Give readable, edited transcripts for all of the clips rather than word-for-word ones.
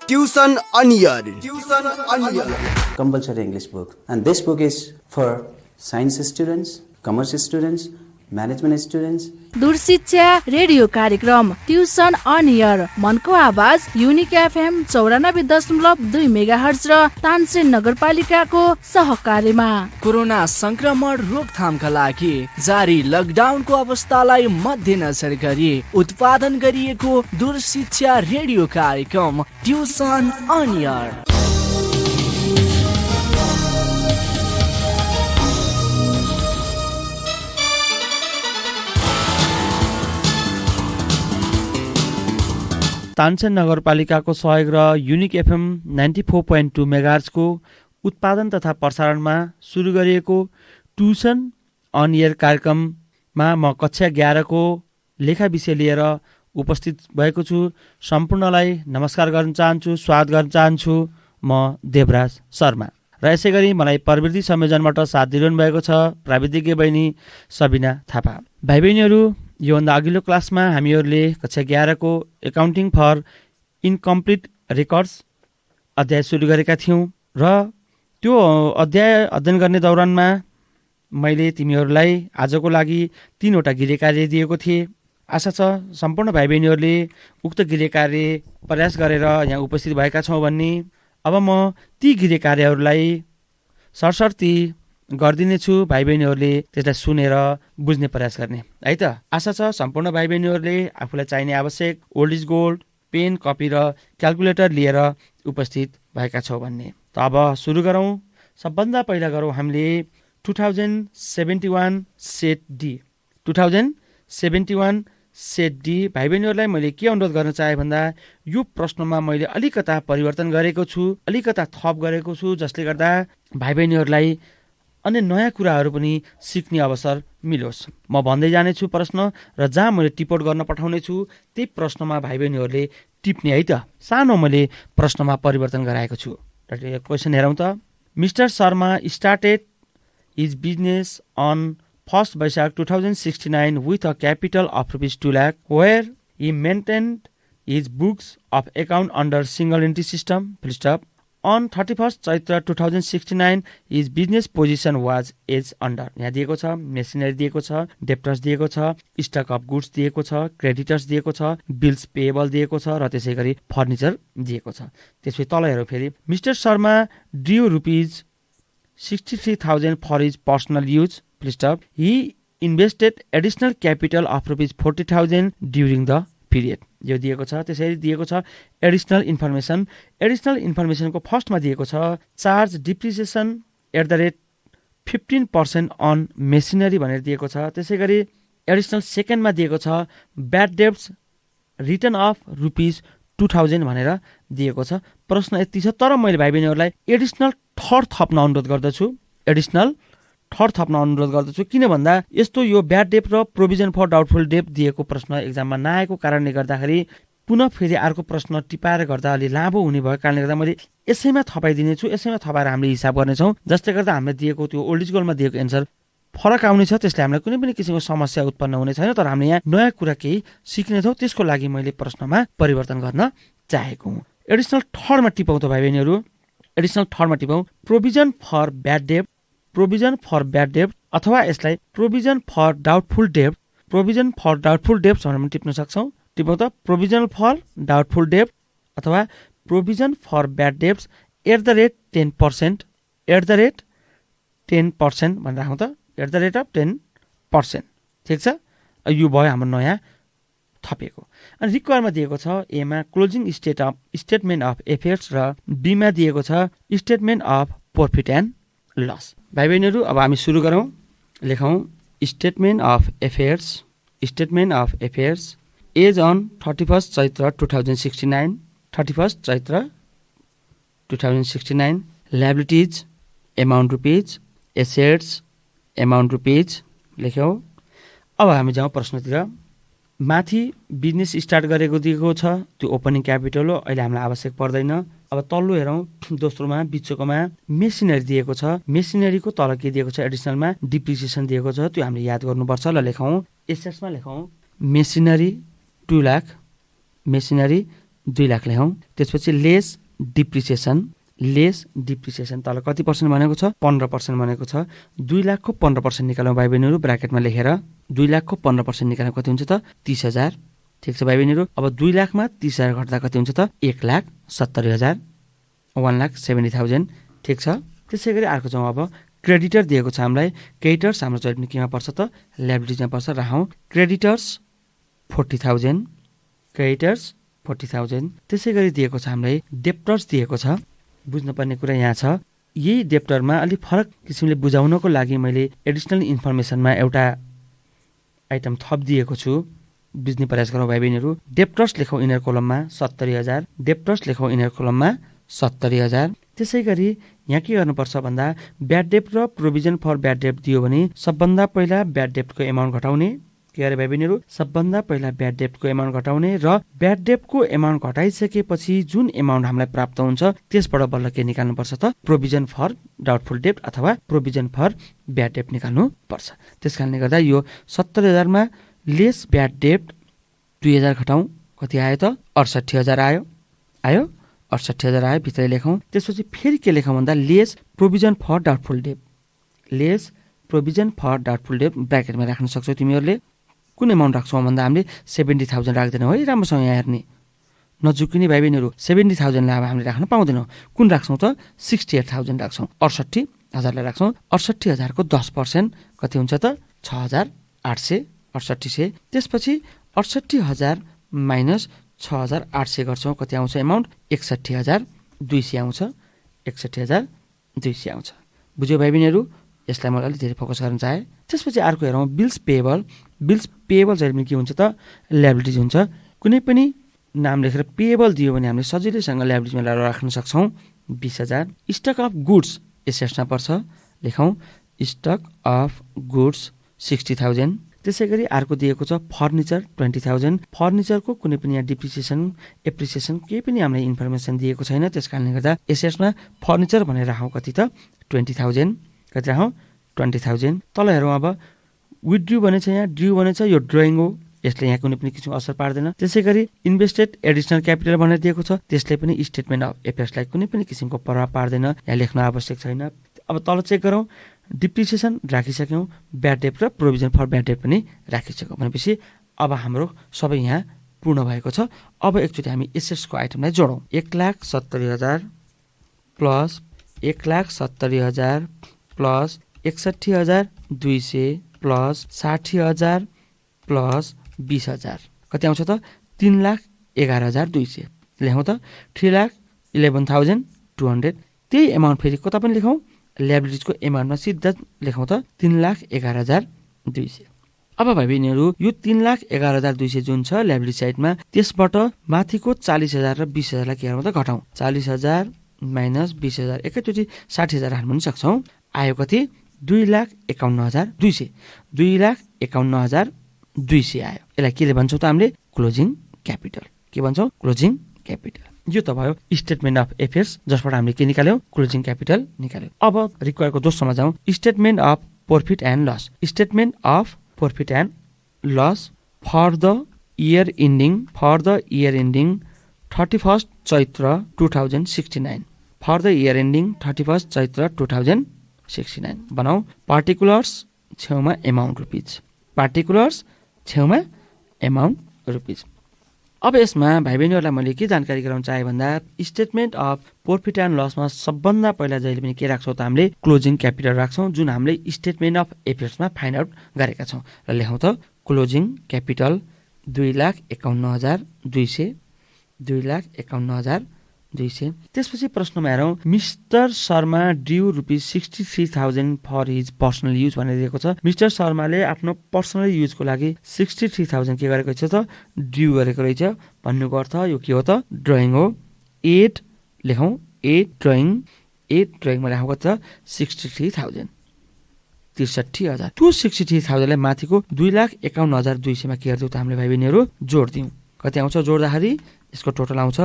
Tuition Onion. Compulsory English book, and this book is for science students, commerce students, management students. दूरशिक्षा radio कार्यक्रम tuition on air मनको आवाज unique FM 94.2 megahertz र तानसेन नगरपालिकाको सहकार्यमा corona संक्रमण रोकथामका लागि जारी लकडाउनको अवस्थालाई मध्यनजर गरी उत्पादन गरिएको दूरशिक्षा रेडियो कार्यक्रम ट्युसन अन एयर। तानसेन नगरपालिकाको सहयोग र युनिक एफएम 94.2 मेगाहर्जको उत्पादन तथा प्रसारणमा सुरु गरिएको ट्युसन अन एयर कार्यक्रममा म कक्षा 11 को लेखा विषय लिएर उपस्थित भएको छु। सम्पूर्णलाई नमस्कार गर्न चाहन्छु, स्वागत गर्न चाहन्छु। म देवराज शर्मा र यसै गरी मलाई प्रविधि संयोजनबाट साथ दिइरहनु भएको छ प्राविधिज्ञ बहिनी सबिना थापा। भाइ बहिनीहरू, योभन्दा अघिल्लो क्लासमा हामीहरूले कक्षा 11 को एकाउन्टिङ फर इन्कम्प्लिट रेकर्ड्स अध्याय सुरु गरेका थियौँ र त्यो अध्याय अध्ययन गर्ने दौरानमा मैले तिमीहरूलाई आजको लागि 3वटा गृह कार्य दिएको थिएँ। आशा छ सम्पूर्ण भाइ बहिनीहरूले उक्त गृह कार्य प्रयास गरेर यहाँ उपस्थित भएका छौँ भन्ने। अब म ती गृह कार्यहरूलाई सरसर्ती गरिदिनेछु, भाइ बहिनीहरूले त्यसलाई सुनेर बुझ्ने प्रयास गर्ने है त। आशा छ सम्पूर्ण भाइ बहिनीहरूले आफूलाई चाहिने आवश्यक old is gold, pen, copy र क्यालकुलेटर लिएर उपस्थित भएका छौँ भन्ने। त अब सुरु गरौँ। सबभन्दा पहिला गरौँ हामीले 2071 सेट डी। 2071 सेट डी भाइ बहिनीहरूलाई मैले के अनुरोध गर्न चाहे भन्दा यो प्रश्नमा मैले अलिकता परिवर्तन गरेको छु, अलिकता थप गरेको छु, जसले गर्दा भाइ बहिनीहरूलाई अन्य नयाँ कुराहरू पनि सिक्ने अवसर मिलोस्। म भन्दै जानेछु प्रश्न र जहाँ मैले टिपोट गर्न पठाउने छु त्यही प्रश्नमा भाइ बहिनीहरूले टिप्ने है त। सानो मैले प्रश्नमा परिवर्तन गराएको छु। क्वेसन हेरौँ त। Mister Sharma started his business on 1 Baishakh 2069 with a capital of ₹2 lakh, where he maintained his books of account under single entry system. Full stop. On 31st Chaitra 2069, his business position was as under. यहाँ दिएको छ machinery दिएको छ, debtors दिएको छ, stock of goods दिएको छ, creditors दिएको छ, बिल्स पेएबल दिएको छ र त्यसै गरी फर्निचर दिएको छ। त्यसपछि तल हेरौँ फेरि। Mister Sharma due ₹63,000 for his personal use. Full stop. He invested additional capital of ₹40,000 during the period. यो दिएको छ। त्यसरी दिएको छ एडिसनल इन्फर्मेसन। एडिसनल इन्फर्मेसनको फर्स्टमा दिएको छ चार्ज डिप्रिसिएसन @ 15% अन मेसिनरी भनेर दिएको छ। त्यसै गरी एडिसनल सेकेन्डमा दिएको छ ब्याड डेब्ट्स रिटर्न अफ ₹2000 भनेर दिएको छ। प्रश्न यति छ, तर मैले भाइ बहिनीहरूलाई एडिसनल थर्ड थप्न अनुरोध गर्दछु। एडिसनल थर्ड थप्न अनुरोध गर्दछु। किन भन्दा यस्तो यो ब्याड डेप र प्रोभिजन फर डाउटफुल डेप दिएको प्रश्न एक्जाममा नआएको कारणले गर्दाखेरि पुनः फेरि अर्को प्रश्न टिपाएर गर्दा अलि लामो हुने भएको कारणले गर्दा मैले यसैमा थपाइदिनेछु। यसैमा थपाएर हामीले हिसाब गर्नेछौँ, जसले गर्दा हामीले दिएको त्यो ओल्ड इज गोल्डमा दिएको एन्सर फरक आउनेछ। त्यसले हामीलाई कुनै पनि किसिमको समस्या उत्पन्न हुने छैन, तर हामीले यहाँ नयाँ कुरा केही सिक्नेछौँ। त्यसको लागि मैले प्रश्नमा परिवर्तन गर्न चाहेको हुँ। एडिसनल थर्डमा टिपाउँ त भाइ बहिनीहरू। एडिसनल थर्डमा टिपाउँ प्रोभिजन फर ब्याड डेप, प्रोभिजन फर ब्याड डेब्ट अथवा यसलाई प्रोभिजन फर डाउटफुल डेब्ट, प्रोभिजन फर डाउटफुल डेब्ट भनेर टिप्न सक्छौँ। टिपौँ त प्रोभिजन फर डाउटफुल डेब्ट अथवा प्रोभिजन फर ब्याड डेब्ट्स @ 10% भनेर राखौँ त @ 10%। ठिक छ, यो भयो हाम्रो नयाँ थपेको। अनि रिक्वायरमा दिएको छ एमा क्लोजिङ स्टेटमेन्ट अफ एफेयर्स र बीमा दिएको छ statement of profit and loss. भाइ बहिनीहरू, अब हामी सुरु गरौँ। लेखौँ statement of affairs. Statement of affairs as on 31st Chaitra 2069। 31st Chaitra 2069। Liabilities amount rupees, assets amount rupees लेख्यौँ। अब हामी जाउँ प्रश्नतिर। माथि बिजनेस स्टार्ट गरेको दिएको छ, त्यो ओपनिङ क्यापिटल हो, अहिले हामीलाई आवश्यक पर्दैन। अब तल्लो हेरौँ, दोस्रोमा बिचकोमा मेसिनरी दिएको छ। मेसिनरीको तल के दिएको छ एडिसनलमा डिप्रिसिएसन दिएको छ, त्यो हामीले याद गर्नुपर्छ। ल लेखौँ एसेट्समा लेखौँ मेसिनरी 2 लाख, मेसिनरी 2 लाख लेखौँ। त्यसपछि लेस डिप्रिसिएसन तल कति पर्सेन्ट भनेको छ 15% भनेको छ। 2 लाखको 15% निकालौँ भाइ बहिनीहरू ब्राकेटमा लेखेर 2 लाखको 15% निकाल्दा कति हुन्छ त 30,000। ठिक छ भाइ बहिनीहरू। अब 2 लाखमा 30,000 घट्दा कति हुन्छ त 1,70,000 1,70,000। ठिक छ। त्यसै गरी अर्को जाउँ अब क्रेडिटर दिएको छ हामीलाई। क्रेडिटर्स हाम्रो जहिले पनि केमा पर्छ त लायबिलिटीमा पर्छ। राखौँ क्रेडिटर्स 40,000 त्यसै गरी दिएको छ हामीलाई डेप्टर्स दिएको छ। बुझ्नुपर्ने कुरा यहाँ छ यही डेप्टरमा अलिक फरक किसिमले बुझाउनको लागि मैले एडिसनल इन्फर्मेसनमा एउटा आइटम थप दिएको छु। बुझ्ने प्रयास गरौँ भाइ बहिनीहरू। डेप्टर्स लेखौँ इनर कोलममा 70,000 डेप्टर्स लेखौँ इनर कोलममा 70,000। त्यसै गरी यहाँ के गर्नुपर्छ भन्दा ब्याड डेप्ट र प्रोभिजन फर ब्याड डेप्ट दियो भने सबभन्दा पहिला ब्याड डेप्टको एमाउन्ट घटाउने। के अरे भाइ बहिनीहरू सबभन्दा पहिला ब्याड डेप्टको एमाउन्ट घटाउने र ब्याड डेप्टको एमाउन्ट घटाइसकेपछि जुन एमाउन्ट हामीलाई प्राप्त हुन्छ त्यसबाट बल्ल के निकाल्नुपर्छ त प्रोभिजन फर डाउटफुल डेप्ट अथवा प्रोभिजन फर ब्याड डेप्ट निकाल्नु पर्छ। त्यसकारणले गर्दा यो 70,000 मा लेस ब्याड डेप्ट 2,000 घटाउँ कति आयो त 68,000 आयो 68,000 आयो भित्रै लेखौँ। त्यसपछि फेरि के लेखौँ भन्दा लेस प्रोभिजन फर डाउटफुल डेप्ट ब्राकेटमा राख्न सक्छौ तिमीहरूले। कुन एमाउन्ट राख्छौँ भन्दा हामीले 70,000 राख्दैनौँ है। राम्रोसँग यहाँ हेर्ने नजुकिने भाइ बहिनीहरू 70,000 अब हामीले राख्न पाउँदैनौँ। कुन राख्छौँ त 68,000 राख्छौँ। 68,000लाई राख्छौँ। 68,000 को 10% कति हुन्छ त 6,868। त्यसपछि 68,000 माइनस 6,800 गर्छौँ कति आउँछ एमाउन्ट 61,200 आउँछ। 61,200 आउँछ। बुझ्यो भाइ बहिनीहरू। यसलाई मैले अलिक धेरै फोकस गर्न चाहे। त्यसपछि अर्को हेरौँ बिल्स पेएबल जहिले पनि के हुन्छ त लायबिलिटिज हुन्छ। कुनै पनि नाम लेखेर पेएबल दियो भने हामीले सजिलैसँग लायबिलिटीमा राख्न सक्छौँ 20,000। स्टक अफ गुड्स एसेट्समा पर्छ। लेखौँ स्टक अफ गुड्स 60,000। त्यसै गरी अर्को दिएको छ फर्निचर 20,000। फर्निचरको कुनै पनि यहाँ डिप्रिसिएसन एप्रिसिएसन केही पनि हामीलाई इन्फर्मेसन दिएको छैन। त्यस कारणले गर्दा एसेट्समा फर्निचर भनेर राखौँ कति त 20,000। कति राखौँ 20,000। तल हेरौँ अब विथड्रु भनेछ यहाँ ड्रु भनेछ यो ड्रइङ हो। यसले यहाँ कुनै पनि किसिमको असर पार्दैन। त्यसै गरी इन्भेस्टेड एडिसनल क्यापिटल भनेर दिएको छ। त्यसले पनि स्टेटमेन्ट अफ एफेयर्सलाई कुनै पनि किसिमको प्रभाव पार्दैन। यहाँ लेख्न आवश्यक छैन। अब तल चेक गरौँ डिप्रिसिएसन राखिसक्यौँ ब्याड डेप्ट र प्रोभिजन फर ब्याड डेप्ट पनि राखिसक्यौँ भनेपछि अब हाम्रो सबै यहाँ पूर्ण भएको छ। अब एकचोटि हामी एसेट्सको आइटमलाई जोडौँ। 1,70,000 प्लस 1,70,000 प्लस 61,200 प्लस 60,000 प्लस 20,000 कति आउँछ त 3,11,200। लेखौँ त 3,11,200। त्यही एमाउन्ट फेरि कता पनि लेखौँ लायबिलिटिजको एमाउन्टमा सिधा लेखौँ त 3,11,200। अब भाइ बहिनीहरू यो 3,11,200 जुन छ लायबिलिटी साइडमा त्यसबाट माथिको 40,000 र 20,000लाई के गर्नु त घटाउँ। 40,000 माइनस 20,000 एकैचोटि 60,000 हाल्नु पनि सक्छौँ। आयो कति 2,51,200। 2,51,200 आयो। यसलाई के भन्छौँ त हामीले क्लोजिङ क्यापिटल। के भन्छौँ क्लोजिङ क्यापिटल। यो त भयो स्टेटमेन्ट अफ एफेयर्स जसबाट हामीले के निकाल्यौँ क्लोजिङ क्यापिटल निकाल्यौँ। अब रिक्वायरको दोस्रोमा जाउँ statement of profit and loss. Statement of profit and loss for the year ending 31 Chaitra 2069। For the year ending 31 Chaitra 2069 बनाऊ। पार्टिकुलर्स छेउमा एमाउन्ट रुपिज। अब यसमा भाइ बहिनीहरूलाई मैले के जानकारी गराउन चाहे भन्दा स्टेटमेन्ट अफ प्रॉफिट एन्ड लसमा सबभन्दा पहिला जहिले पनि के राख्छौँ त हामीले क्लोजिङ क्यापिटल राख्छौँ जुन हामीले स्टेटमेन्ट अफ एफेयर्समा फाइन्ड आउट गरेका छौँ। र लेखौँ त क्लोजिङ क्यापिटल 2,51,200। 2,51,200। त्यसपछि प्रश्नमा हेरौँ mister Sharma due ₹63,000 for his personal use भनेर दिएको छ। मिस्टर शर्माले आफ्नो पर्सनल युजको लागि 63,000 के गरेको छ त ड्यू गरेको रहेछ। भन्नुको अर्थ यो के हो त ड्रइङ हो। 8 लेखौँ 8 ड्रइङमा राखेको त 63,000 63,000। त्यो 63,000लाई माथिको 2,51,200 मा के गर्छौँ त हामीले भाइ बहिनीहरू जोड दिउँ। कति आउँछ जोड्दाखेरि यसको टोटल आउँछ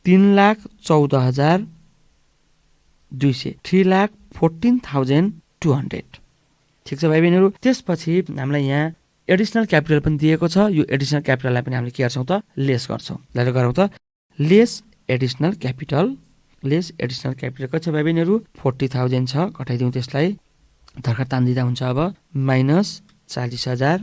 3,14,200 3,14,200। ठिक छ भाइ बहिनीहरू। त्यसपछि हामीलाई यहाँ एडिसनल क्यापिटल पनि दिएको छ। यो एडिसनल क्यापिटललाई पनि हामीले के गर्छौँ त लेस गर्छौँ। ल गरौँ त lace additional capital. Lace additional capital कति छ भाइ बहिनीहरू 40,000 छ। घटाइदिउँ त्यसलाई धर्खर तान्दिँदा हुन्छ। अब माइनस 40,000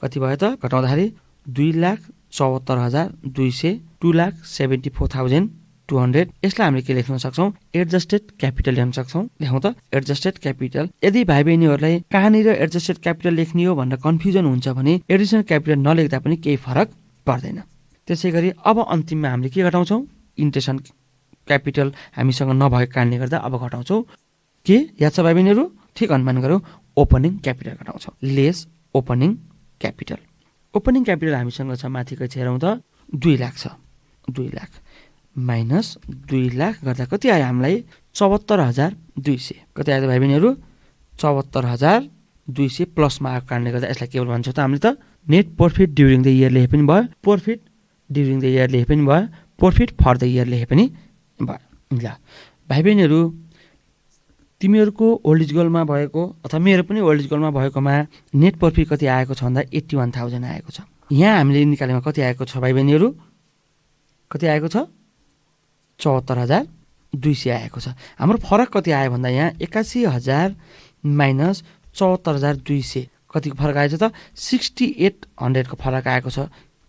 कति भयो त घटाउँदाखेरि 2,74,200 2,74,200। यसलाई हामीले के लेख्न सक्छौँ एडजस्टेड क्यापिटल लेख्न सक्छौँ। लेखौँ त एडजस्टेड क्यापिटल। यदि भाइ बहिनीहरूलाई कहाँनिर एडजस्टेड क्यापिटल लेख्ने हो भनेर कन्फ्युजन हुन्छ भने एडिसनल क्यापिटल नलेख्दा पनि केही फरक पर्दैन। त्यसै गरी अब अन्तिममा हामीले के घटाउँछौँ इन्टेन्सन क्यापिटल हामीसँग नभएको कारणले गर्दा अब घटाउँछौँ के याद छ भाइ बहिनीहरू ठिक अनुमान गरौँ ओपनिङ क्यापिटल घटाउँछौँ। Less opening capital. Opening capital हामीसँग छ माथिको हेरौँ त 2 लाख छ। 2 लाख माइनस 2 लाख गर्दा कति आयो हामीलाई 74,200। कति आयो त भाइ बहिनीहरू 74,200 प्लसमा आएको कारणले गर्दा यसलाई के भन्छौँ त हामीले त net profit during the year लेखे पनि भयो, प्रफिट ड्युरिङ द इयर लेखे पनि भयो, प्रफिट फर द इयर लेखे पनि भयो। ल भाइ बहिनीहरू तिमीहरूको ओल्ड इज गोल्डमा भएको अथवा मेरो पनि ओल्ड इज गोल्डमा भएकोमा नेट प्रफिट कति आएको छ भन्दा 81,000 आएको छ। यहाँ हामीले निकालेमा कति आएको छ भाइ बहिनीहरू कति आएको छ 74,200 आएको छ। हाम्रो फरक कति आयो भन्दा यहाँ 81,000 माइनस 74,200 कतिको फरक आएछ त 6,800 को फरक आएको छ।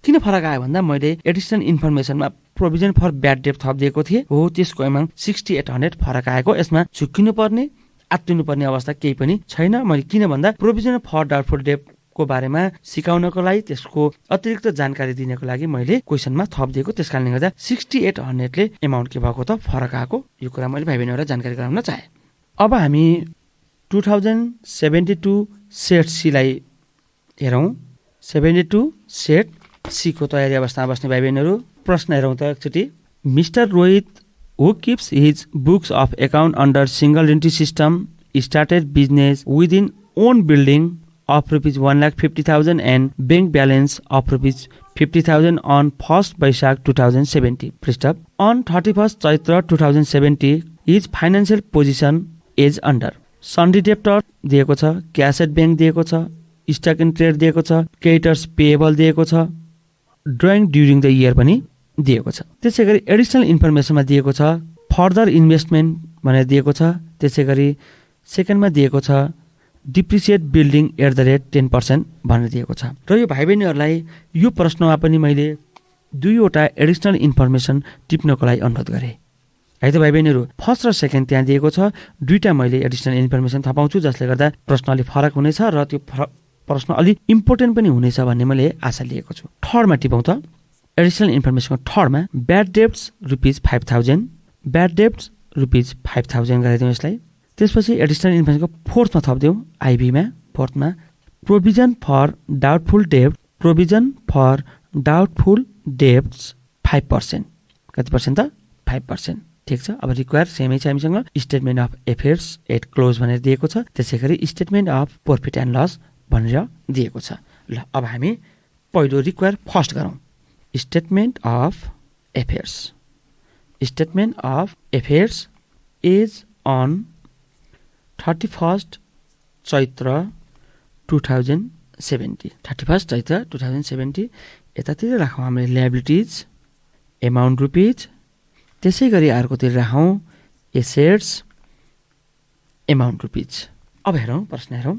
किन फरक आयो भन्दा मैले एडिसनल इन्फर्मेसनमा प्रोभिजन फर ब्याड डेट थपिदिएको थिएँ हो त्यसको एमाउन्ट 6,800 फरक आएको। यसमा झुक्किनु पर्ने आत्तिनु पर्ने अवस्था केही पनि छैन। मैले किन भन्दा प्रोभिजन फर डाउटफुल डेट को बारेमा सिकाउनको लागि त्यसको अतिरिक्त जानकारी दिनको लागि मैले क्वेसनमा थपिदिएको। त्यस कारणले गर्दा 6,800 ले एमाउन्ट के भएको त फरक आएको। यो कुरा मैले भाइ बहिनीहरूलाई जानकारी गराउन चाहे। अब हामी 2072 सेट सीलाई हेरौँ। 72 सेट सी को तयारी अवस्थामा बस्ने भाइ बहिनीहरू प्रश्न हेरौँ त एकचोटि। Mister Rohit who keeps his books of account under single entry system started business within own building of rupees 1,50,000 and bank balance of rupees 50,000 on 1st Vaishak 2070. Pristap. On 31st Chaitra 2070, his financial position is under. Sundry debtor दिएको छ, cash at bank दिएको छ, stock in trade दिएको छ, creditors payable दिएको छ, drawing during the year पनि दिएको छ। त्यसै गरी एडिसनल इन्फर्मेसनमा दिएको छ फर्दर इन्भेस्टमेन्ट भनेर दिएको छ। त्यसै गरी सेकेन्डमा दिएको छ depreciate building at the rate 10% भनेर दिएको छ। र यो भाइ बहिनीहरूलाई यो प्रश्नमा पनि मैले 2वटा एडिसनल इन्फर्मेसन टिप्नको लागि अनुरोध गरेँ है त भाइ बहिनीहरू। फर्स्ट र सेकेन्ड त्यहाँ दिएको छ, 2टा मैले एडिसनल इन्फर्मेसन थपाउँछु जसले गर्दा प्रश्न अलि फरक हुनेछ र त्यो प्रश्न अलि इम्पोर्टेन्ट पनि हुनेछ भन्ने मैले आशा लिएको छु। थर्डमा टिपौँ त एडिसनल इन्फर्मेसनको थर्डमा bad debts rupees 5,000 bad debts rupees 5,000 गराइदिउँ यसलाई। त्यसपछि एडिसनल इन्फर्मेसनको फोर्थमा थपिदिउँ आइबीमा फोर्थमा प्रोभिजन फर डाउटफुल डेब्ट प्रोभिजन फर डाउटफुल डेब्ट्स 5%। कति पर्सेन्ट त 5%। ठिक छ। अब रिक्वायर सेमै छ हामीसँग statement of affairs at close भनेर दिएको छ। त्यसै गरी statement of profit and loss भनेर दिएको छ। ल अब हामी पहिलो रिक्वायर फर्स्ट गरौँ। Statement of affairs. Statement of affairs is on 31st Chaitra 2070। 31st Chaitra 2070 यतातिर राखौँ हामीले ल्याबिलिटिज एमाउन्ट रुपिज। त्यसै गरी अर्कोतिर राखौँ एसेट्स एमाउन्ट रुपिज। अब हेरौँ प्रश्न हेरौँ।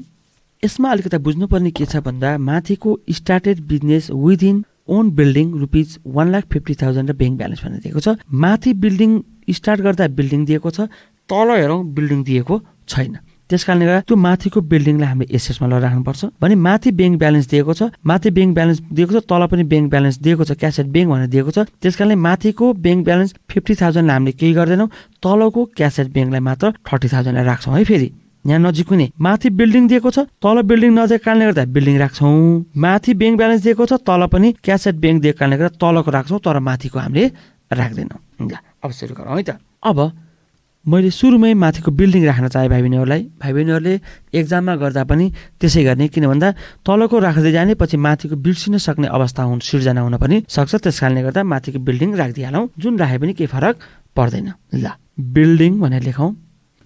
यसमा अलिकति बुझ्नुपर्ने के छ भन्दा माथिको started business within own building rupees 1,50,000 र ब्याङ्क ब्यालेन्स भनेर दिएको छ। माथि बिल्डिङ स्टार्ट गर्दा बिल्डिङ दिएको छ, तल हेरौँ बिल्डिङ दिएको छैन। त्यस कारणले गर्दा त्यो माथिको बिल्डिङलाई हामीले एसेट्समा लगेर राख्नुपर्छ। भने माथि ब्याङ्क ब्यालेन्स दिएको छ, माथि ब्याङ्क ब्यालेन्स दिएको छ, तल पनि ब्याङ्क ब्यालेन्स दिएको छ, क्यास एट ब्याङ्क भनेर दिएको छ। त्यस कारणले माथिको ब्याङ्क ब्यालेन्स 50,000लाई हामीले केही गर्दैनौँ, तलको क्यास एट ब्याङ्कलाई मात्र 30,000लाई राख्छौँ है। फेरि यहाँ नजिक नै माथि बिल्डिङ दिएको छ, तल बिल्डिङ नदिएको कारणले गर्दा बिल्डिङ राख्छौँ। माथि ब्याङ्क ब्यालेन्स दिएको छ, तल पनि क्यास एट ब्याङ्क दिएको कारणले गर्दा तलको राख्छौँ, तर माथिको हामीले राख्दैनौँ। ल अब सुरु गरौँ है त। अब मैले सुरुमै माथिको बिल्डिङ राख्न चाहे भाइ बहिनीहरूले एक्जाममा गर्दा पनि त्यसै गर्ने। किन भन्दा तलको राख्दै जाने पछि माथिको बिर्सिन सक्ने अवस्था सिर्जना हुन पनि सक्छ। त्यस कारणले गर्दा माथिको बिल्डिङ राखिदिइहालौँ, जुन राखे पनि केही फरक पर्दैन। ल बिल्डिङ भनेर लेखौँ।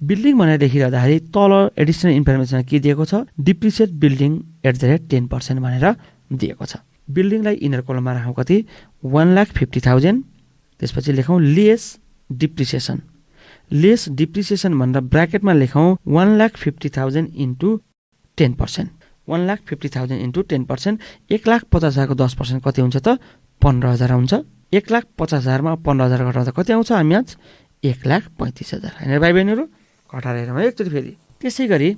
बिल्डिङ भनेर लेखिरहँदाखेरि तल एडिसनल इन्फर्मेसन के दिएको छ डिप्रिसिएट बिल्डिङ @10% भनेर दिएको छ। बिल्डिङलाई इनर कोलममा राखौँ कति 1,50,000। त्यसपछि लेखौँ लेस डिप्रिसिएसन। लेस डिप्रिसिएसन भनेर ब्राकेटमा लेखौँ 1,50,000 इन्टु 10%। 1,50,000 इन्टु 10%। 1,50,000को 10% कति हुन्छ त 15,000 हुन्छ। 1,50,000मा 15,000 घटाउँदा कति आउँछ हामी आज 1,35,000 होइन भाइ बहिनीहरू। घटाएर हेरौँ है एकचोटि फेरि। त्यसै गरी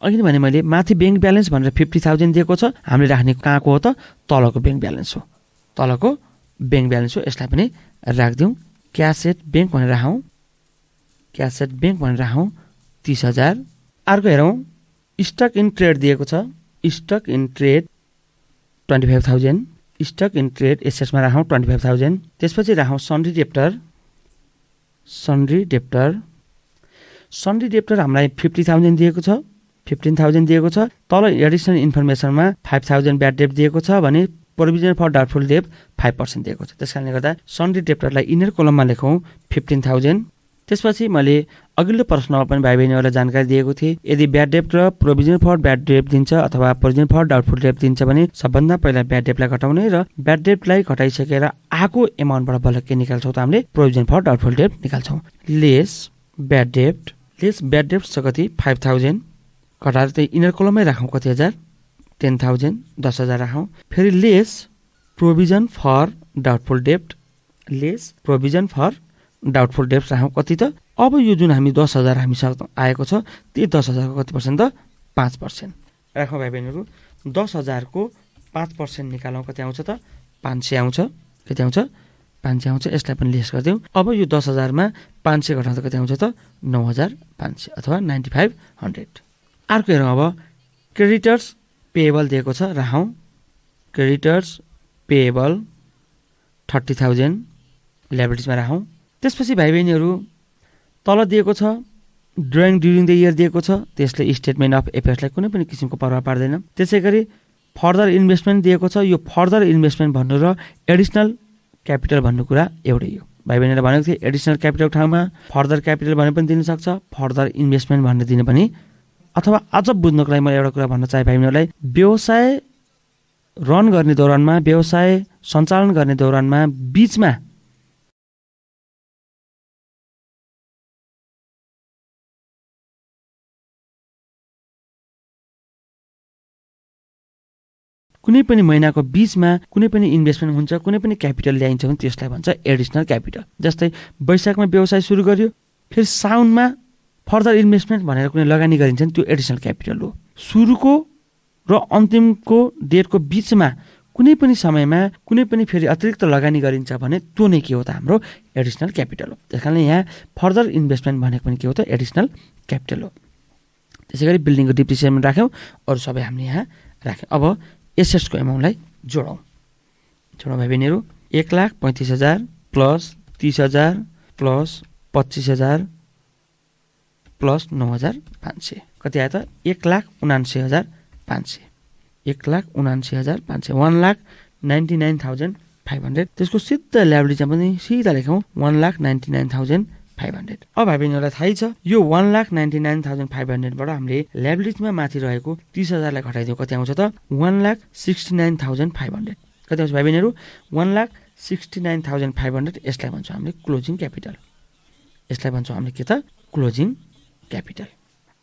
अघि भने मैले माथि ब्याङ्क ब्यालेन्स भनेर 50,000 दिएको छ, हामीले राख्ने कहाँको हो त तलको ब्याङ्क ब्यालेन्स हो। तलको ब्याङ्क ब्यालेन्स हो, यसलाई पनि राखिदिउँ। क्यास एट ब्याङ्क भनेर राखौँ। क्यास एट ब्याङ्क भनेर राखौँ 30,000। अर्को हेरौँ स्टक इन ट्रेड दिएको छ। Stock in trade 25,000। Stock in trade एसेट्समा राखौँ 25,000। त्यसपछि राखौँ सन्ड्री डेप्टर। सन्ड्री डेप्टर हामीलाई 50,000 दिएको छ, 15,000 दिएको छ। तल एडिसनल इन्फर्मेसनमा 5,000 ब्याड डेप्ट दिएको छ भने प्रोभिजन फर डाउटफुल डेप्ट 5% दिएको छ। त्यस कारणले गर्दा सन्ड्री डेप्टरलाई इनर कोलममा लेखौँ 15,000। त्यसपछि मैले अघिल्लो प्रश्नमा पनि भाइ बहिनीहरूलाई जानकारी दिएको थिएँ, यदि ब्याड डेप्ट र प्रोभिजन फर ब्याड डेप्ट दिन्छ अथवा प्रोभिजन फर डाउटफुल डेप्ट दिन्छ भने सबभन्दा पहिला ब्याड डेप्टलाई घटाउने र ब्याड डेप्टलाई घटाइसकेर आएको एमाउन्टबाट बल्ल के निकाल्छौँ त हामीले प्रोभिजन फर डाउटफुल डेप्ट निकाल्छौँ। लेस ब्याड डेप्ट। लेस ब्याड डेप्ट छ कति 5,000। घटाएर त्यही इनर कोलममै राखौँ कति हजार 10,000 10,000 राखौँ। फेरि lace provision for doubtful dept. Lace provision for doubtful डेप्ट राखौँ कति त अब यो जुन हामी 10,000 हामीसँग आएको छ त्यही 10,000को कति पर्सेन्ट त 5% राखौँ भाइ बहिनीहरू। 10,000को 5% निकालौँ कति आउँछ त 500 आउँछ। कति आउँछ 500 आउँछ। यसलाई पनि लेस गरिदिउँ। अब यो 10,000मा 500 घटाउँदा कति आउँछ त 9,500 अथवा 9,500। अर्को हेरौँ अब क्रेडिटर्स पेएबल दिएको छ राखौँ। क्रेडिटर्स पेएबल 30,000 ल्याबिलिटिजमा राखौँ। त्यसपछि भाइ बहिनीहरू तल दिएको छ ड्रइङ ड्युरिङ द इयर दिएको छ, त्यसले स्टेटमेन्ट अफ एफेयर्सलाई कुनै पनि किसिमको प्रभाव पार्दैन। त्यसै गरी फर्दर इन्भेस्टमेन्ट दिएको छ। यो फर्दर इन्भेस्टमेन्ट भन्नु र एडिसनल क्यापिटल भन्नु कुरा एउटै हो। भाइ बहिनीलाई भनेको थिएँ एडिसनल क्यापिटल ठाउँमा फर्दर क्यापिटल भने पनि दिन सक्छ, फर्दर इन्भेस्टमेन्ट भन्ने दिने पनि। अथवा अझ बुझ्नको लागि मैले एउटा कुरा भन्न चाहे भाइ बहिनीहरूलाई, व्यवसाय रन गर्ने दौरानमा व्यवसाय सञ्चालन गर्ने दौरानमा बिचमा कुनै पनि महिनाको बिचमा कुनै पनि इन्भेस्टमेन्ट हुन्छ, कुनै पनि क्यापिटल ल्याइन्छ भने त्यसलाई भन्छ एडिसनल क्यापिटल। जस्तै वैशाखमा व्यवसाय सुरु गर्यो, फेरि साउनमा फर्दर इन्भेस्टमेन्ट भनेर कुनै लगानी गरिन्छ नि त्यो एडिसनल क्यापिटल हो। सुरुको र अन्तिमको डेटको बिचमा कुनै पनि समयमा कुनै पनि फेरि अतिरिक्त लगानी गरिन्छ भने त्यो नै के हो त हाम्रो एडिसनल क्यापिटल हो। त्यस कारणले यहाँ फर्दर इन्भेस्टमेन्ट भनेको पनि के हो त एडिसनल क्यापिटल हो। त्यसै गरी बिल्डिङको डिप्रिसिएसन राख्यौँ, अरू सबै हामीले यहाँ राख्यौँ। अब एसेट्सको एमाउन्टलाई जोडौँ भाइ बहिनीहरू। 1,35,000 प्लस 30,000 प्लस 25,000 प्लस 9,500 कति आयो त 1,79,500। 1,79,500 1,99,500। त्यसको सिधा ल्याबिलिटीमा पनि सिधा लेखौँ 1,99,500। अब भाइ बहिनीहरूलाई थाहै छ यो 1,99,500बाट हामीले ल्याबिलिटीमा माथि रहेको 30,000लाई घटाइदिउँ कति आउँछ त 1,69,500। कति आउँछ भाइ बहिनीहरू 1,69,500। यसलाई भन्छौँ हामीले क्लोजिङ क्यापिटल। यसलाई भन्छौँ हामीले के त क्लोजिङ क्यापिटल।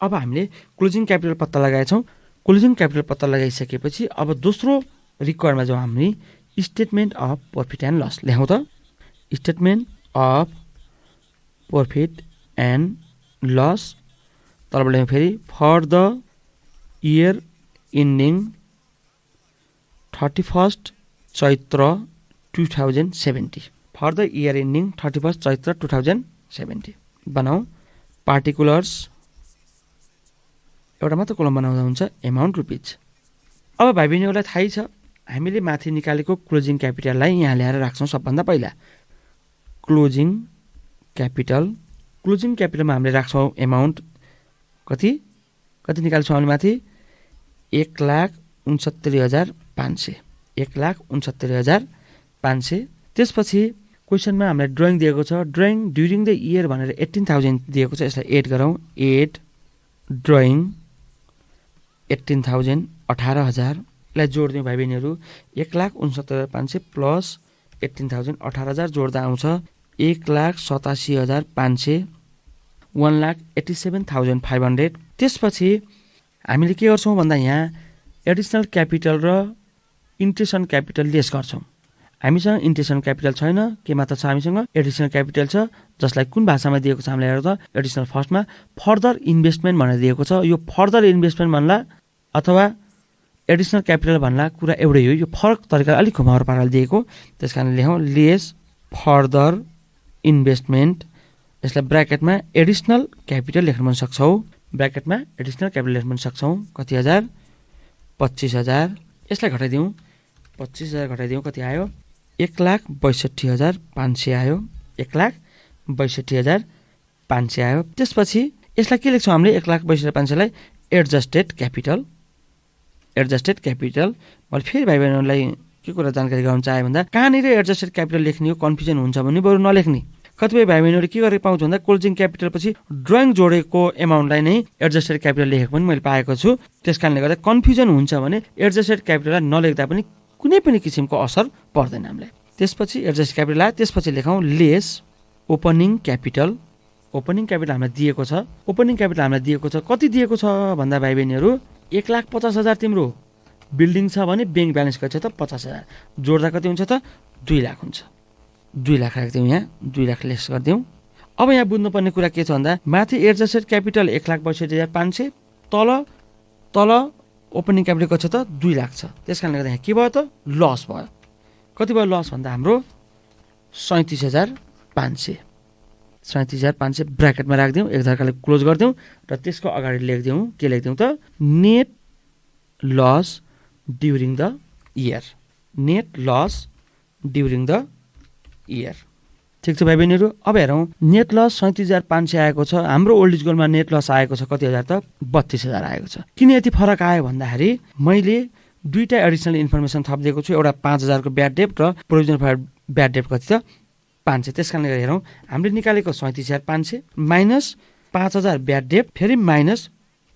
अब हामीले क्लोजिङ क्यापिटल पत्ता लगाएछौँ। क्लोजिङ क्यापिटल पत्ता लगाइसकेपछि अब दोस्रो रिक्वायरमा जाउँ हामी statement of profit and loss ल्याउँ त। Statement of profit and loss तलबाट ल्याउँ फेरि for the year ending 31 Chaitra 2070। For the year ending 31 Chaitra 2070 बनाऊ। पार्टिकुलर्स एउटा मात्र कोलम बनाउँदा हुन्छ एमाउन्ट रुपिज। अब भाइ बहिनीहरूलाई थाहै छ हामीले माथि निकालेको क्लोजिङ क्यापिटललाई यहाँ ल्याएर राख्छौँ सबभन्दा पहिला क्लोजिङ क्यापिटल। क्लोजिङ क्यापिटलमा हामीले राख्छौँ एमाउन्ट कति निकाल्छौँ हामीले माथि 1,69,500। 1,69,500। त्यसपछि क्वेसनमा हामीलाई ड्रइङ दिएको छ। ड्रइङ ड्युरिङ द इयर भनेर 18,000 दिएको छ। यसलाई एड गरौँ। एड ड्रइङ 18,000 18,000लाई जोड्दिउँ भाइ बहिनीहरू 1,69,500 प्लस 18,000 18,000 जोड्दा आउँछ 1,87,500 1,87,500। त्यसपछि हामीले के गर्छौँ भन्दा यहाँ एडिसनल क्यापिटल र इन्ट्रेसन क्यापिटल लेस गर्छौँ। हामीसँग इन्ट्रेसन क्यापिटल छैन, के मात्र छ हामीसँग एडिसनल क्यापिटल छ, जसलाई कुन भाषामा दिएको छ हामीलाई हेर्दा एडिसनल फर्स्टमा फर्दर इन्भेस्टमेन्ट भनेर दिएको छ। यो फर्दर इन्भेस्टमेन्ट भन्ला अथवा एडिसनल क्यापिटल भन्ला कुरा एउटै हो, यो फरक तरिकाले अलिक घुमाएर पाराले दिएको। त्यस कारण लेखौँ लेस फर्दर इन्भेस्टमेन्ट, यसलाई ब्राकेटमा एडिसनल क्यापिटल लेख्न पनि सक्छौँ, ब्राकेटमा एडिसनल क्यापिटल लेख्न पनि सक्छौँ। कति हजार 25,000। यसलाई घटाइदिउँ 25,000 घटाइदिउँ कति आयो 1,62,500 आयो, 1,62,500 आयो। त्यसपछि यसलाई के लेख्छौँ हामीले 1,62,500लाई एडजस्टेड क्यापिटल। एडजस्टेड क्यापिटल मैले फेरि भाइ बहिनीहरूलाई के कुरा जानकारी गराउन चाहे भन्दा कहाँनिर एडजस्टेड क्यापिटल लेख्ने हो कन्फ्युजन हुन्छ भने बरु नलेख्ने। कतिपय भाइ बहिनीहरू के गरेर पाउँछ भन्दा क्लोजिङ क्यापिटल पछि ड्रइङ जोडेको एमाउन्टलाई नै एडजस्टेड क्यापिटल लेखेको पनि मैले पाएको छु। त्यस कारणले गर्दा कन्फ्युजन हुन्छ भने एडजस्टेड क्यापिटललाई नलेख्दा पनि कुनै पनि किसिमको असर पर्दैन हामीलाई। त्यसपछि एडजस्टेड क्यापिटल आयो, त्यसपछि लेखौँ lace opening capital. Opening capital हामीलाई दिएको छ, ओपनिङ क्यापिटल हामीलाई दिएको छ, कति दिएको छ भन्दा भाइ बहिनीहरू 1,50,000 तिम्रो बिल्डिङ छ भने ब्याङ्क ब्यालेन्स कति छ त 50,000 जोड्दा कति हुन्छ त 2 लाख हुन्छ। 2 लाख राखिदिउँ, यहाँ 2 लाख लेस गरिदिउँ। अब यहाँ बुझ्नुपर्ने कुरा के छ भन्दा माथि एडजस्टेड क्यापिटल 1,62,500 तल ओपनिङ क्यापिटल कति छ त 2 लाख छ। त्यस कारणले गर्दा यहाँ के भयो त लस भयो। कति भयो लस भन्दा हाम्रो 37,500 37,500 ब्राकेटमा राखिदिउँ, एक धर्काले क्लोज गरिदिउँ र त्यसको अगाडि लेखिदिउँ के लेखिदिउँ त net loss during the year. Net loss during the year. ठिक छ भाइ बहिनीहरू। अब हेरौँ नेट लस 37,500 आएको छ, हाम्रो ओल्ड इज गोल्डमा नेट लस आएको छ कति हजार त 32,000 आएको छ। किन यति फरक आयो भन्दाखेरि मैले दुईटा एडिसनल इन्फर्मेसन थपिदिएको छु, एउटा 5,000 को ब्याड डेप्ट र प्रोभिजन फर ब्याड डेप्ट कति त 500। त्यस कारणले गर्दा हेरौँ हामीले निकालेको 37,500 माइनस 5,000 ब्याड डेप्ट फेरि माइनस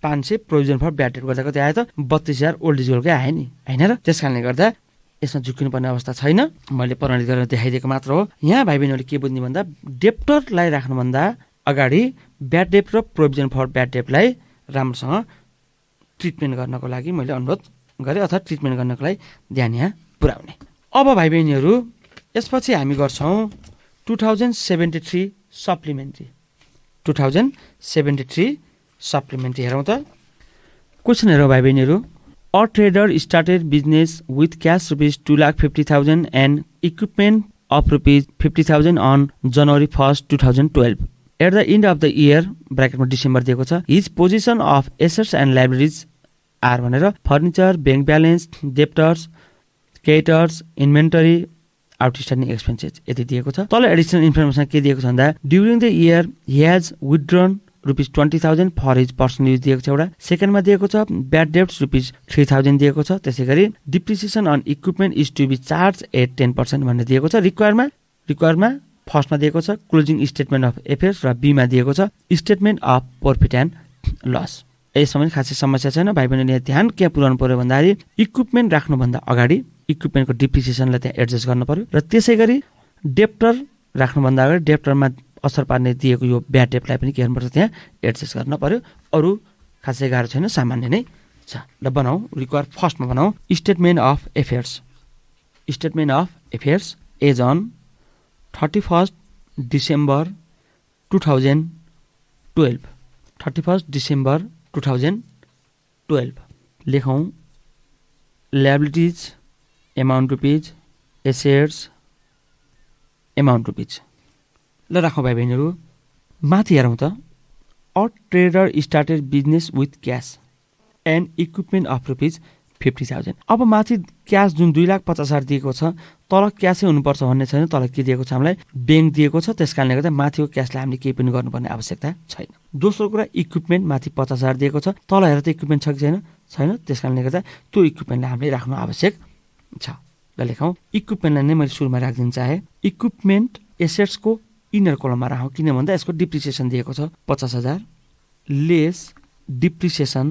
500 प्रोभिजन फर ब्याड डेप्ट गर्दा कति आयो त 32,000 ओल्ड इज गोल्डकै आयो नि, होइन र? त्यस कारणले गर्दा यसमा झुक्किनुपर्ने अवस्था छैन, मैले प्रमाणित गरेर देखाइदिएको मात्र हो। यहाँ भाइ बहिनीहरूले के बुझ्ने भन्दा डेप्टरलाई राख्नुभन्दा अगाडि ब्याड डेप्ट र प्रोभिजन फर ब्याड डेप्टलाई राम्रोसँग ट्रिटमेन्ट गर्नको लागि मैले अनुरोध गरेँ अथवा ट्रिटमेन्ट गर्नको लागि ध्यान यहाँ पुर्याउने। अब भाइ बहिनीहरू यसपछि हामी गर्छौँ 2073 सप्लिमेन्ट्री। 2073 सप्लिमेन्ट्री हेरौँ त। क्वेसन हेरौँ भाइ बहिनीहरू। A trader started business with cash rupees 2,50,000 and equipment of rupees 50,000 on January 1st, 2012. At the end of the year, bracket में December दिएको छ, his position of assets and liabilities are भनेर furniture, bank balance, debtors, creditors, inventory, outstanding expenses यति दिएको छ। तल additional information के दिएको छ भन्दा during the year he has withdrawn rupees 20,000 for his personal use दिएको छ एउटा। सेकेन्डमा दिएको छ ब्याड डेप्ट रुपिस 3,000 दिएको छ। त्यसै गरी depreciation on equipment is to be charge at 10% भनेर दिएको छ। रिक्वायरमा फर्स्टमा दिएको छ क्लोजिङ स्टेटमेन्ट अफ एफेयर्स र बीमा दिएको छ statement of profit and loss. यसमा खासै समस्या छैन भाइ बहिनीले ध्यान के पुर्याउनु पर्यो भन्दाखेरि इक्विपमेन्ट राख्नुभन्दा अगाडि इक्विपमेन्टको डिप्रिसिएसनलाई त्यहाँ एडजस्ट गर्नु पर्यो र त्यसै गरी डेप्टर राख्नुभन्दा अगाडि डेप्टरमा असर पार्ने दिएको यो ब्याड डेप्टलाई पनि के गर्नुपर्छ त्यहाँ एडजस्ट गर्न पर्यो। अरू खासै गाह्रो छैन, सामान्य नै छ। ल बनाऊ रिक्वायर फर्स्टमा बनाऊ statement of affairs. Statement of affairs as on 31 December 2012। 31 December 2012 लेखौँ liabilities amount rupees assets amount rupees. ल राखौँ भाइ बहिनीहरू माथि हेरौँ त। A trader started business with cash and equipment of rupees 50,000। अब माथि क्यास जुन 2,50,000 दिएको छ तल क्यासै हुनुपर्छ भन्ने छैन, तल के दिएको छ हामीलाई ब्याङ्क दिएको छ। त्यस कारणले गर्दा माथिको क्यासलाई हामीले केही पनि गर्नुपर्ने आवश्यकता छैन। दोस्रो कुरा इक्विपमेन्ट माथि 50,000 दिएको छ, तल हेर त इक्विपमेन्ट छ कि छैन। त्यस कारणले गर्दा त्यो इक्विपमेन्टलाई हामीले राख्नु आवश्यक छ। ल लेखौँ इक्विपमेन्टलाई नै मैले सुरुमा राखिदिन चाहे। इक्विपमेन्ट एसेट्सको इनर कलममा राखौँ, किन भन्दा यसको डिप्रिसिएसन दिएको छ 50,000 लेस डिप्रिसिएसन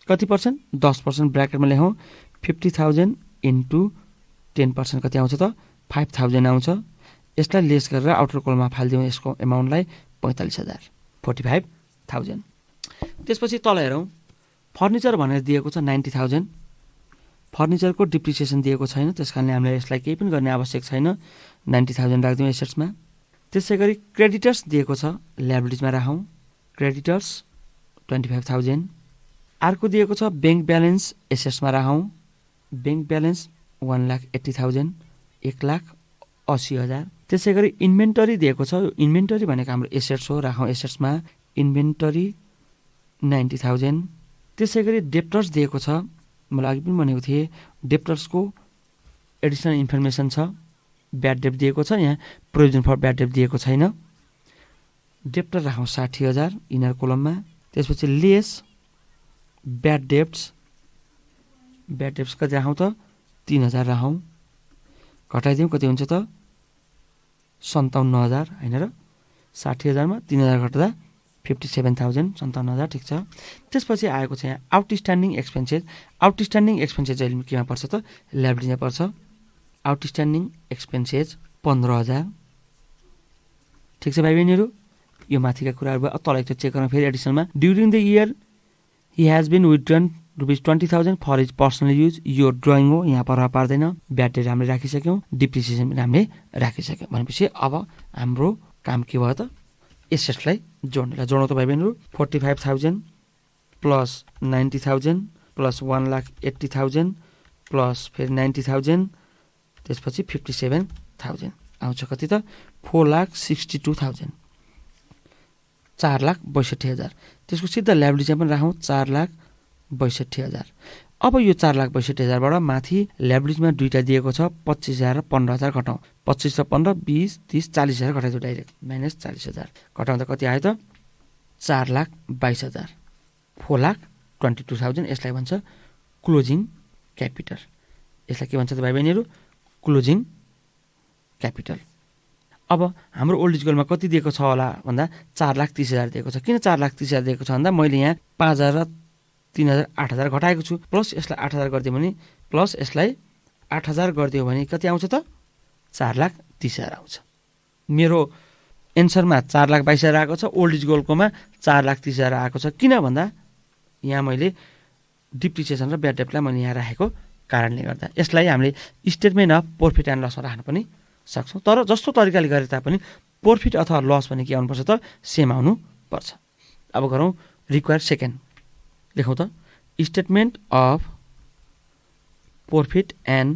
कति पर्सेन्ट 10% ब्र्याकेटमा लेखौँ 50,000 इन्टु 10% कति आउँछ त 5,000 आउँछ। यसलाई लेस गरेर आउटर कोलममा फालिदिउँ यसको एमाउन्टलाई 45,000 45,000। त्यसपछि तल हेरौँ फर्निचर भनेर दिएको छ 90,000। फर्निचरको डिप्रिसिएसन दिएको छैन त्यस कारणले हामीलाई यसलाई केही पनि गर्ने आवश्यक छैन 90,000 राख्दिउँ एसेट्समा। त्यसै गरी क्रेडिटर्स दिएको छ ल्याबिलिटिजमा राखौँ क्रेडिटर्स 25,000। अर्को दिएको छ ब्याङ्क ब्यालेन्स एसेट्समा राखौँ ब्याङ्क ब्यालेन्स 1,80,000 1,80,000। त्यसै गरी इन्भेन्टरी दिएको छ इन्भेन्टरी भनेको हाम्रो एसेट्स हो राखौँ एसेट्समा इन्भेन्टरी 90,000। त्यसै गरी डेप्टर्स दिएको छ मैले अघि पनि भनेको थिएँ डेप्टर्सको एडिसनल इन्फर्मेसन छ ब्याड डेप्ट दिएको छ यहाँ प्रोभिजन फर ब्याड डेप्ट दिएको छैन। डेप्टर राखौँ 60,000 इनर कोलममा। त्यसपछि लेस ब्याड डेप्ट्स कति राखौँ त 3,000 राखौँ घटाइदिउँ कति हुन्छ त 57,000 होइन र 60,000मा 3,000 घट्दा 57,000 57,000 ठिक छ। त्यसपछि आएको छ यहाँ आउटस्ट्यान्डिङ एक्सपेन्सेस चाहिँ केमा पर्छ त ल्याबिलिटीमा पर्छ आउटस्ट्यान्डिङ एक्सपेन्सेस 15,000 ठिक छ भाइ बहिनीहरू। यो माथिका कुराहरू भयो तल एकचोटि चेक गरौँ फेरि एडिसनलमा during the year he has been withdrawn ₹20,000 for his personal use यो ड्रइङ हो यहाँ पर पार्दैन ब्याड डेट हामीले राखिसक्यौँ डिप्रिसिएसन पनि हामीले राखिसक्यौँ भनेपछि अब हाम्रो काम के भयो त एसेट्सलाई जोड्नु त भाइ बहिनीहरू 45,000 प्लस 90,000 प्लस 1,80,000 प्लस फेरि 90,000 त्यसपछि 57,000 आउँछ कति त 4,62,000 4,62,000। त्यसको सिधा ल्याबिलिटी पनि राखौँ 4,62,000। अब यो 4,62,000बाट माथि ल्याबिलिटीमा दुईवटा दिएको छ 25,000 र 15,000 घटाउँ 25 र 15 20 30 40,000 घटाइदिउँ डाइरेक्ट माइनस 40,000 घटाउँदा कति आयो त 4,22,000 4,22,000 यसलाई भन्छ क्लोजिङ क्यापिटल। यसलाई के भन्छ त भाइ बहिनीहरू क्लोजिङ क्यापिटल। अब हाम्रो ओल्ड इज गोल्डमा कति दिएको छ होला भन्दा 4,30,000 दिएको छ। किन 4,30,000 दिएको छ भन्दा मैले यहाँ 5,000 र 3,000 8,000 घटाएको छु प्लस यसलाई 8,000 गरिदियो भने प्लस यसलाई 8,000 गरिदियो भने कति आउँछ त 4,30,000 आउँछ। मेरो एन्सरमा 4,22,000 आएको छ ओल्ड इज गोल्डकोमा 4,30,000 आएको छ। किन भन्दा यहाँ मैले डिप्रिसिएसन र ब्याड डेप्टलाई मैले यहाँ राखेको कारणले गर्दा यसलाई हामीले स्टेटमेन्ट अफ प्रफिट एन्ड लसमा राख्न पनि सक्छौँ। तर जस्तो तरिकाले गरे तापनि प्रफिट अथवा लस भने के आउनुपर्छ त सेम आउनुपर्छ। अब गरौँ रिक्वायर सेकेन्ड लेखौँ त statement of profit and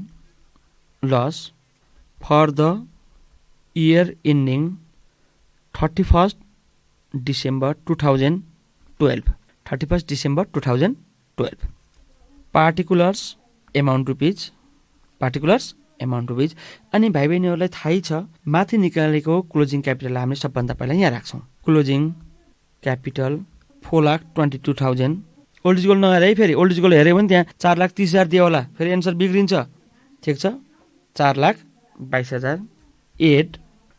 loss for the year ending 31 December 2012 31 December 2012 particulars amount rupees अनि भाइ बहिनीहरूलाई थाहै छ माथि निकालेको क्लोजिङ क्यापिटल हामीले सबभन्दा पहिला यहाँ राख्छौँ closing capital 4,22,000 old is gold नहेरे है फेरि ओल्ड इज गोल्ड हेऱ्यो भने त्यहाँ 4,30,000 दियो होला फेरि एन्सर बिग्रिन्छ ठिक छ 4,22,000 8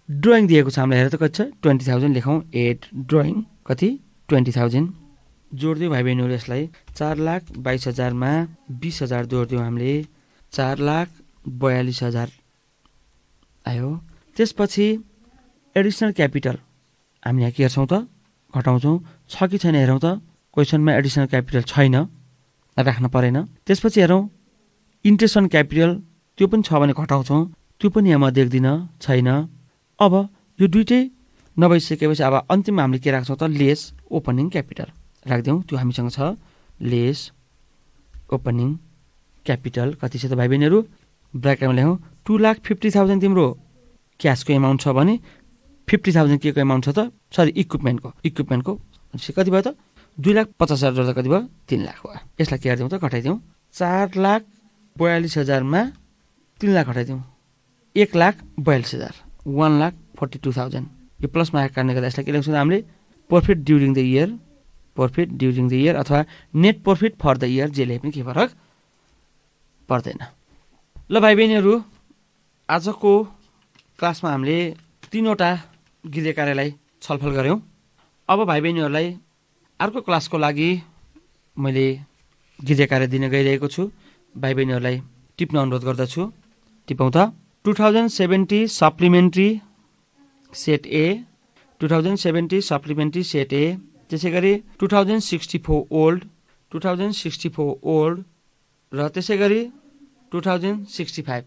ड्रइङ दिएको छ हामीलाई हेरेर त कति छ 20,000 लेखौँ 8 ड्रइङ कति 20,000 जोडिदियो भाइ बहिनीहरू यसलाई 4,22,000 मा 20,000 जोडिदियो हामीले 4,42,000 आयो। त्यसपछि एडिसनल क्यापिटल हामी यहाँ के हेर्छौँ त घटाउँछौँ छ कि छैन हेरौँ त क्वेसनमा एडिसनल क्यापिटल छैन राख्न परेन। त्यसपछि हेरौँ इन्ट्रेस्ट अन क्यापिटल त्यो पनि छ भने घटाउँछौँ त्यो पनि यहाँ म देख्दिनँ छैन। अब यो दुइटै नभइसकेपछि अब अन्तिममा हामीले के राख्छौँ त लेस ओपनिङ क्यापिटल राखिदिउँ त्यो हामीसँग छ लेस ओपनिङ क्यापिटल कति छ त भाइ बहिनीहरू ब्र्याकेटमा लेखौँ 2,50,000 तिम्रो क्यासको एमाउन्ट छ भने 50,000 के को एमाउन्ट छ त सरी इक्विपमेन्टको कति भयो त 2,50,000 जोड्दा कति भयो 3,00,000 भयो। यसलाई के गरिदिउँ त घटाइदिउँ 4,42,000 मा 3,00,000 घटाइदिउँ 1,42,000 1,42,000 यो प्लसमा आएको कारणले गर्दा यसलाई के लेख्छौँ हामीले प्रफिट ड्युरिङ द इयर अथवा net profit for the year जेले पनि के फरक पर्दैन। ल भाइ बहिनीहरू आजको क्लासमा हामीले 3वटा गृह कार्यलाई छलफल गऱ्यौँ। अब भाइ बहिनीहरूलाई अर्को क्लासको लागि मैले गृह कार्य दिन गइरहेको छु। भाइ बहिनीहरूलाई टिप्न अनुरोध गर्दछु। टिपौँ त 2070 सप्लिमेन्ट्री सेट ए, 2070 सप्लिमेन्ट्री सेट ए, त्यसै गरी 2064 ओल्ड, 2064 ओल्ड र त्यसै गरी 2065।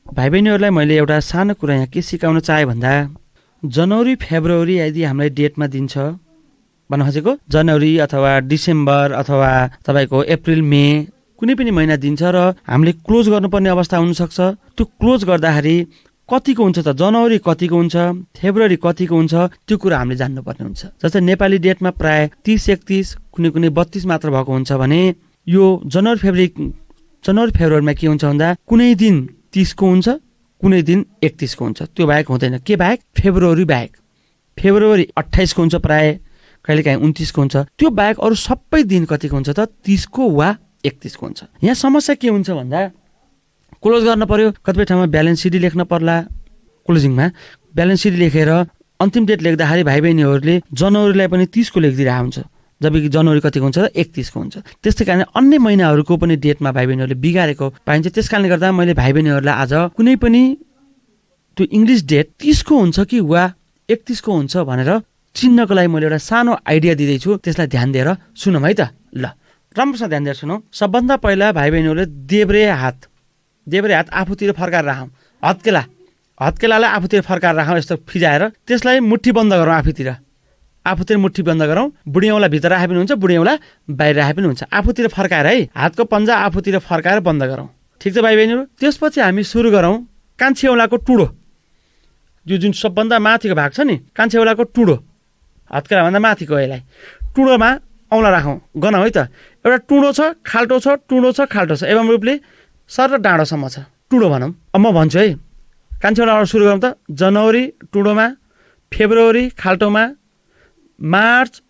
भाइ बहिनीहरूलाई मैले एउटा सानो कुरा यहाँ के सिकाउन चाहेँ भन्दा जनवरी फेब्रुअरी यदि हामीलाई डेटमा दिन्छ भन्न खोजेको जनवरी अथवा डिसेम्बर अथवा तपाईँको अप्रिल मे कुनै पनि महिना दिन्छ र हामीले क्लोज गर्नुपर्ने अवस्था हुनसक्छ। त्यो क्लोज गर्दाखेरि कतिको हुन्छ त, जनवरी कतिको हुन्छ, फेब्रुअरी कतिको हुन्छ, त्यो कुरा हामीले जान्नुपर्ने हुन्छ। जस्तै नेपाली डेटमा प्राय 30-31 कुनै 32 मात्र भएको हुन्छ भने यो जनवरी फेब्रुअरीमा के हुन्छ भन्दा कुनै दिन 30 को हुन्छ, कुनै दिन 31 को हुन्छ। त्यो बाहेक हुँदैन। के बाहेक? फेब्रुअरी बाहेक। फेब्रुअरी 28 को हुन्छ, प्राय कहिलेकाहीँ 29 को हुन्छ। त्यो बाहेक अरू सबै दिन कतिको हुन्छ त, 30 को वा 31 को हुन्छ। यहाँ समस्या के हुन्छ भन्दा क्लोज गर्न पर्यो, कतिपय ठाउँमा ब्यालेन्स सिडी लेख्न पर्ला। क्लोजिङमा ब्यालेन्स सिडी लेखेर अन्तिम डेट लेख्दाखेरि भाइ बहिनीहरूले जनवरीलाई पनि 30 को लेखिदिरहेको हुन्छ, जबकि जनवरी कतिको हुन्छ त 31 को हुन्छ। त्यस्तै कारण अन्य महिनाहरूको पनि डेटमा भाइ बहिनीहरूले बिगारेको पाइन्छ। त्यस कारणले गर्दा मैले भाइ बहिनीहरूलाई आज कुनै पनि त्यो इङ्ग्लिस डेट 30 को हुन्छ कि वा 31 को हुन्छ भनेर चिन्नको लागि मैले एउटा सानो आइडिया दिँदैछु। त्यसलाई ध्यान दिएर सुनौँ है त। ल, राम्रोसँग ध्यान दिएर सुनौँ। सबभन्दा पहिला भाइ बहिनीहरूले देब्रे हात आफूतिर फर्काएर राखौँ। हत्केलालाई आफूतिर फर्काएर राखौँ, यस्तो फिजाएर। त्यसलाई मुट्ठी बन्द गरौँ, आफूतिर मुट्ठी बन्द गरौँ। बुढी औँला भित्र राखे पनि हुन्छ, बुढी औँला बाहिर राखे पनि हुन्छ। आफूतिर फर्काएर है, हातको पन्जा आफूतिर फर्काएर बन्द गरौँ। ठिक छ भाइ बहिनीहरू? त्यसपछि हामी सुरु गरौँ कान्छी औँलाको टुडो, यो जुन सबभन्दा माथिको भाग छ नि, कान्छी औँलाको टुडो, हत्केलाभन्दा माथिको यसलाई टुडोमा औँला राखौँ, गनौँ है त। एउटा टुडो छ, खाल्टो छ, टुडो छ, खाल्टो छ, एवं रूपले सर र डाँडोसम्म छ, टुडो भनौँ। अब म भन्छु है, कान्छी औँलाबाट सुरु गरौँ त। जनवरी टुडोमा, फेब्रुअरी खाल्टोमा, मार्च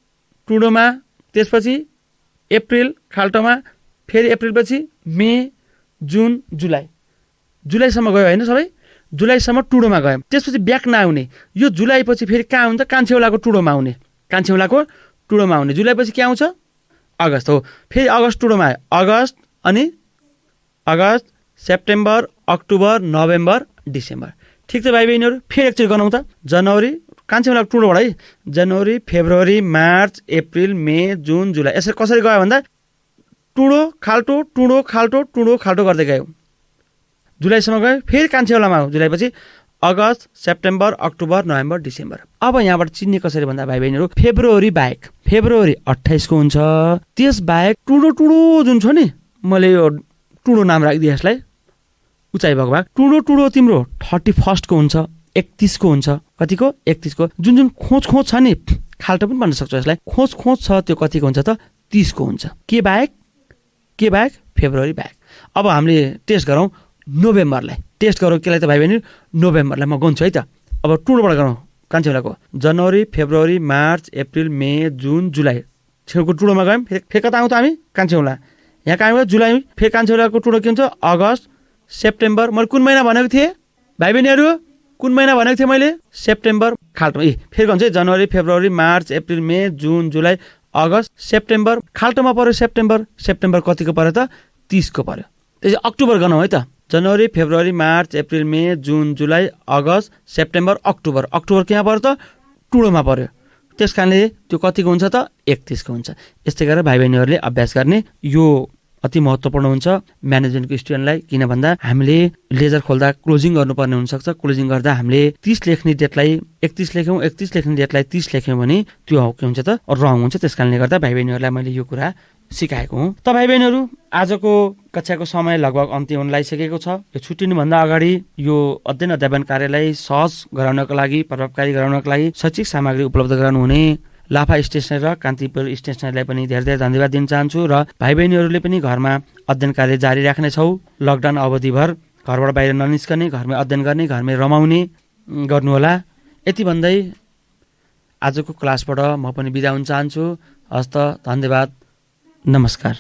टुडोमा, त्यसपछि अप्रिल खाल्टोमा, फेरि अप्रिलपछि मे, जुन, जुलाईसम्म गयो होइन सबै? जुलाईसम्म टुडोमा गयो। त्यसपछि ब्याक नआउने। यो जुलाईपछि फेरि कहाँ हुन्छ? कान्छी औँलाको टुडोमा आउने, जुलाईपछि के आउँछ? अगस्त हो। फेरि अगस्त टुडोमा आयो, अगस्त, सेप्टेम्बर, अक्टोबर, नोभेम्बर, डिसेम्बर। ठिक छ भाइ बहिनीहरू? फेरि एकचोटि गरौँ त। जनवरी कान्छी औँलाको टुडोबाट है, जनवरी, फेब्रुअरी, मार्च, अप्रिल, मे, जुन, जुलाई। यसरी कसरी गयो भन्दा टुडो खाल्टो गर्दै गयो। जुलाईसम्म गयो, फेरि कान्छी औँलामा आऊ, जुलाईपछि अगस्त, सेप्टेम्बर, अक्टोबर, नोभेम्बर, डिसेम्बर। अब यहाँबाट चिन्ने कसरी भन्दा भाइ बहिनीहरू, फेब्रुअरी 28 को हुन्छ। त्यस बाहेक टुडो जुन छ नि, मैले यो टुडो नाम राखिदिएँ यसलाई, उचाइ भएको भाग। टुडो तिम्रो 31 को हुन्छ, 31 को हुन्छ। कतिको? 31 को। जुन खोज छ नि, खाल्टो पनि भन्न सक्छौ यसलाई, खोज छ, त्यो कतिको हुन्छ त? 30 को हुन्छ। के बाहेक? फेब्रुअरी बाहेक। अब हामीले टेस्ट गरौँ नोभेम्बरलाई। केलाई त भाइ बहिनी? नोभेम्बरलाई म गन्छु है त। अब टुडोबाट गरौँ कान्छी औँलाको। जनवरी, फेब्रुअरी, मार्च, अप्रिल, मे, जुन, जुलाई। छेउको टुडोमा गयौँ, फेरि कता आउँ त हामी? कान्छी औँला। यहाँ कहाँ गयो? जुलाई। फेरि कान्छी औँलाको टुडो के हुन्छ? अगस्त, सेप्टेम्बर। मैले कुन महिना भनेको थिएँ भाइ बहिनीहरू? कुन महिना भनेको थिएँ मैले? सेप्टेम्बर खाल्टो। फेरि गर्छु है, जनवरी, फेब्रुअरी, मार्च, अप्रिल, मे, जुन, जुलाई, अगस्त, सेप्टेम्बर। खाल्टोमा पर्यो सेप्टेम्बर कतिको पर्यो त? 30 को पर्यो। त्यसपछि अक्टोबर गनौँ है त। जनवरी, फेब्रुअरी, मार्च, अप्रिल, मे, जुन, जुलाई, अगस्त, सेप्टेम्बर, अक्टोबर कहाँ पर्यो त? टुडोमा पर्यो। त्यस कारणले त्यो कतिको हुन्छ त? 31 को हुन्छ। यस्तै गरेर भाइ बहिनीहरूले अभ्यास गर्ने। यो अति महत्त्वपूर्ण हुन्छ म्यानेजमेन्टको स्टुडेन्टलाई, किन भन्दा हामीले लेजर खोल्दा क्लोजिङ गर्नुपर्ने हुनसक्छ। क्लोजिङ गर्दा हामीले 30 लेख्ने डेटलाई 31 लेख्यौँ, 31 लेख्ने डेटलाई 30 लेख्यौँ भने त्यो के हुन्छ त? रङ हुन्छ। त्यस कारणले गर्दा भाइ बहिनीहरूलाई मैले यो कुरा सिकाएको हुँ। त भाइ बहिनीहरू, आजको कक्षाको समय लगभग अन्त्य हुन लागिसकेको छ। यो छुट्टिनुभन्दा अगाडि यो अध्ययन अध्यापन कार्यलाई सहज गराउनको लागि, प्रभावकारी गराउनको लागि शैक्षिक सामग्री उपलब्ध गराउनुहुने लाफा स्टेसनरी र कान्तिपुर स्टेसनरीलाई पनि धेरै धेरै धन्यवाद दिन चाहन्छु। र भाइ बहिनीहरूले पनि घरमा अध्ययन कार्य जारी राख्नेछौ। लकडाउन अवधिभर घरबाट बाहिर ननिस्कने, घरमै अध्ययन गर्ने, घरमै रमाउने गर्नुहोला। यति भन्दै आजको क्लासबाट म पनि बिदा हुन चाहन्छु। हस्त, धन्यवाद, नमस्कार।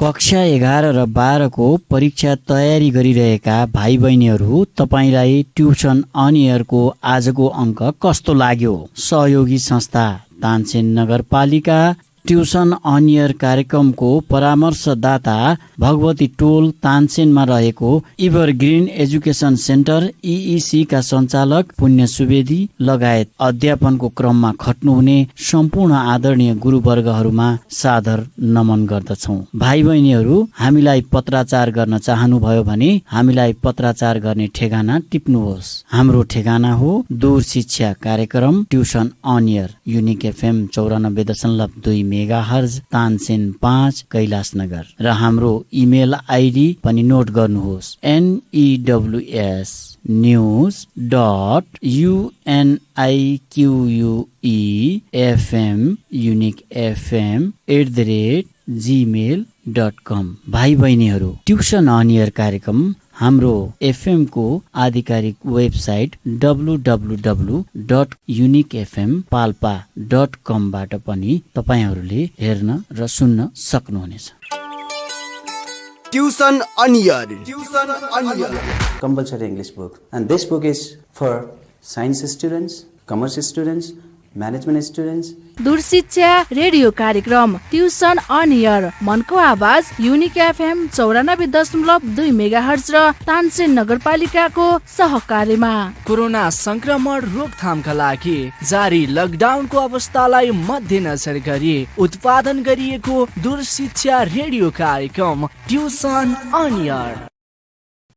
कक्षा 11 र 12 को परीक्षा तयारी गरिरहेका भाइ बहिनीहरू, तपाईलाई ट्युसन अन एयरको आजको अङ्क कस्तो लाग्यो? सहयोगी संस्था तानसेन नगरपालिका ट्युसन अन एयर कार्यक्रमको परामर्शदाता भगवती टोल तानसेनमा रहेको इभरग्रिन एजुकेसन सेन्टर EEC का सञ्चालक पुण्य सुवेदी लगायत अध्यापनको क्रममा खट्नुहुने सम्पूर्ण आदरणीय गुरुवर्गहरूमा सादर नमन गर्दछौँ। भाइ बहिनीहरू, हामीलाई पत्राचार गर्न चाहनुभयो भने हामीलाई पत्राचार गर्ने ठेगाना टिप्नुहोस्। हाम्रो ठेगाना हो दूर शिक्षा कार्यक्रम tuition on air unique FM 94.2 megahertz Tansen 5 Kailashnagar र हाम्रो इमेल आइडी पनि नोट गर्नुहोस् news.uniquefm@gmail.com। भाइ बहिनीहरू, ट्युसन अन एयर कार्यक्रम हाम्रो FM को आधिकारिक वेबसाइट www.uniquefmpalpa.com बाट पनि तपाईहरूले हेर्न र सुन्न सक्नुहुनेछ। Tuition on air compulsory English book, and this book is for science students, commerce students, management students. दूरशिक्षा रेडियो कार्यक्रम ट्युसन अन एयर मनको आवाज युनिक FM 94.2 मेगाहर्ज र तानसेन नगरपालिकाको सहकार्यमा कोरोना संक्रमण रोकथामका लागि जारी लकडाउनको अवस्थालाई मध्यनजर गरी उत्पादन गरिएको दूरशिक्षा रेडियो कार्यक्रम ट्युसन अन एयर।